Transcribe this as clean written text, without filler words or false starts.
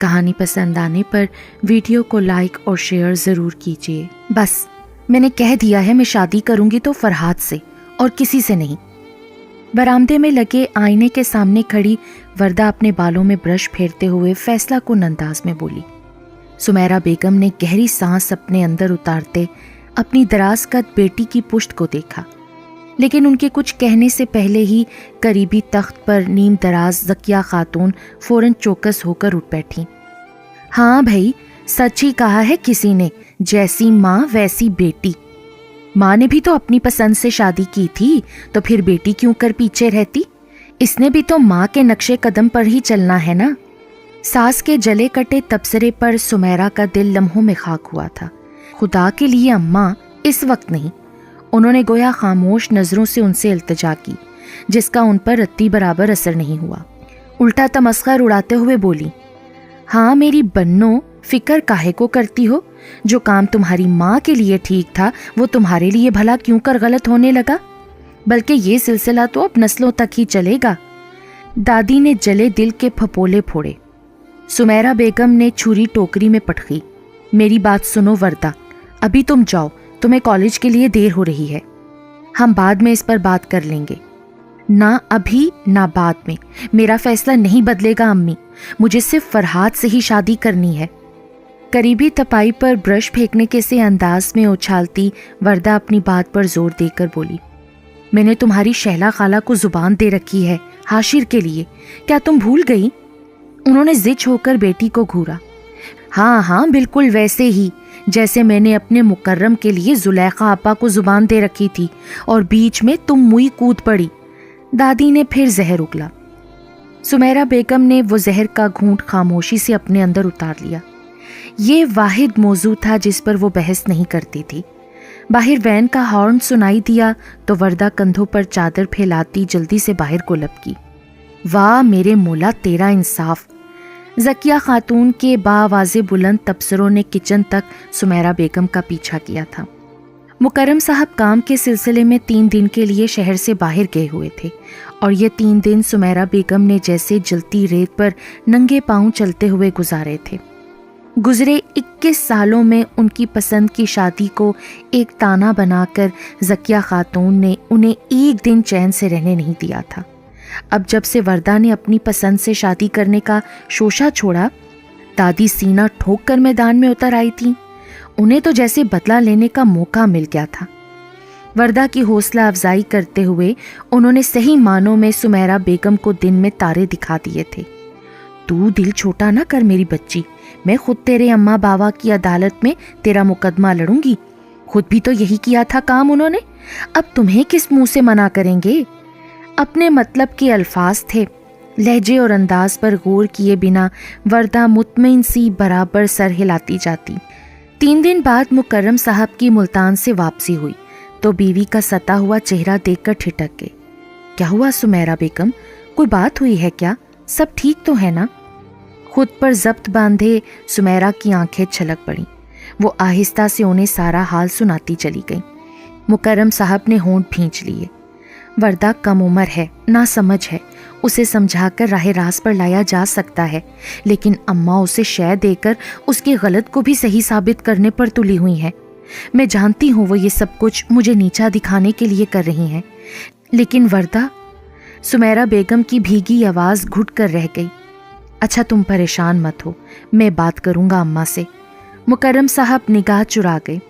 कहानी पसंद आने पर वीडियो को लाइक और शेयर ज़रूर कीजिए। बस मैंने कह दिया है, मैं शादी करूंगी तो फरहाद से और किसी से नहीं। बरामदे में लगे आईने के सामने खड़ी वर्दा अपने बालों में ब्रश फेरते हुए फैसला कुन अंदाज में बोली। सुमेरा बेगम ने गहरी सांस अपने अंदर उतारते अपनी दराज कद बेटी की पुश्त को देखा, लेकिन उनके कुछ कहने से पहले ही करीबी तख्त पर नीम दराज ज़किया खातून फौरन चौकस होकर उठ बैठी। हाँ भाई, सच ही कहा है किसी ने, जैसी माँ वैसी बेटी। माँ ने भी तो अपनी पसंद से शादी की थी, तो फिर बेटी क्यों कर पीछे रहती? इसने भी तो माँ के नक्शे कदम पर ही चलना है ना। सास के जले कटे तबसरे पर सुमेरा का दिल लम्हों में खाक हुआ था। खुदा के लिए अम्मा, इस वक्त नहीं। उन्होंने गोया खामोश नजरों से उनसे इल्तिजा की, जिसका उन पर रत्ती बराबर असर नहीं हुआ। उल्टा तमस्खर उड़ाते हुए बोली, हाँ मेरी बन्नो, फिक्र काहे को करती हो? जो काम तुम्हारी माँ के लिए ठीक था वो तुम्हारे लिए भला क्यों कर गलत होने लगा? बल्कि ये सिलसिला तो अब नस्लों तक ही चलेगा। दादी ने जले दिल के फपोले फोड़े। सुमेरा बेगम ने छुरी टोकरी में पटकी। मेरी बात सुनो वर्दा, अभी तुम जाओ, तुम्हें कॉलेज के लिए देर हो रही है। हम बाद में इस पर बात कर लेंगे। ना अभी ना बाद में। मेरा फैसला नहीं बदलेगा अम्मी, मुझे सिर्फ फरहाद से ही शादी करनी है। करीबी तपाई पर ब्रश फेंकने के से अंदाज में उछालती वर्दा अपनी बात पर जोर देकर बोली, मैंने तुम्हारी शहला खाला को जुबान दे रखी है हाशिर के लिए, क्या तुम भूल गई? उन्होंने जिच होकर बेटी को घूरा। हाँ हाँ, बिल्कुल वैसे ही जैसे मैंने अपने मुकर्रम के लिए जुलेखा आपा को जुबान दे रखी थी और बीच में तुम मुई कूद पड़ी। दादी ने फिर जहर उगला। सुमेरा बेगम ने वो जहर का घूंट खामोशी से अपने अंदर उतार लिया। ये वाहिद मौजू था जिस पर वो बहस नहीं करती थी। बाहर वैन का हॉर्न सुनाई दिया तो वर्दा कंधों पर चादर फैलाती जल्दी से बाहर को लपकी। वाह मेरे मौला, तेरा इंसाफ। ज़किया खातून के बावाज़े बुलंद तबसरों ने किचन तक सुमेरा बेगम का पीछा किया था। मुकर्रम साहब काम के सिलसिले में 3 दिन के लिए शहर से बाहर गए हुए थे और ये 3 दिन सुमेरा बेगम ने जैसे जलती रेत पर नंगे पांव चलते हुए गुजारे थे। गुजरे 21 सालों में उनकी पसंद की शादी को एक ताना बनाकर ज़किया खातून ने उन्हें एक दिन चैन से रहने नहीं दिया था। अब जब से वर्दा ने अपनी पसंद से शादी करने का शोशा छोड़ा, दादी सीना ठोक कर मैदान में उतर आई थी। उन्हें तो जैसे बदला लेने का मौका मिल गया था। वर्दा की हौसला अफजाई करते हुए उन्होंने सही मानों में सुमेरा बेगम को दिन में तारे दिखा दिए थे। तू दिल छोटा ना कर मेरी बच्ची, मैं खुद तेरे अम्मा बाबा की अदालत में तेरा मुकदमा लड़ूंगी। खुद भी तो यही किया था काम उन्होंने, अब तुम्हें किस मुंह से मना करेंगे? अपने मतलब के अल्फाज थे। लहजे और अंदाज पर गौर किए बिना वर्दा मुतमईन सी बराबर सर हिलाती जाती। 3 दिन बाद मुकर्रम साहब की मुल्तान से वापसी हुई तो बीवी का सता हुआ चेहरा देखकर ठिठक गए। क्या हुआ सुमेरा बेगम, कोई बात हुई है क्या? सब ठीक तो है ना? खुद पर जब्त बांधे सुमेरा की आंखें छलक पड़ी। वो आहिस्ता से उन्हें सारा हाल सुनाती चली गई। मुकर्रम साहब ने होंठ भींच लिए। वर्दा कम उम्र है, ना समझ है, उसे समझाकर राह रास पर लाया जा सकता है, लेकिन अम्मा उसे शय देकर उसके गलत को भी सही साबित करने पर तुली हुई हैं। मैं जानती हूँ वो ये सब कुछ मुझे नीचा दिखाने के लिए कर रही हैं, लेकिन वर्दा। सुमेरा बेगम की भीगी आवाज़ घुट कर रह गई। अच्छा तुम परेशान मत हो, मैं बात करूँगा अम्मा से। मुकर्रम साहब निगाह चुरा गए।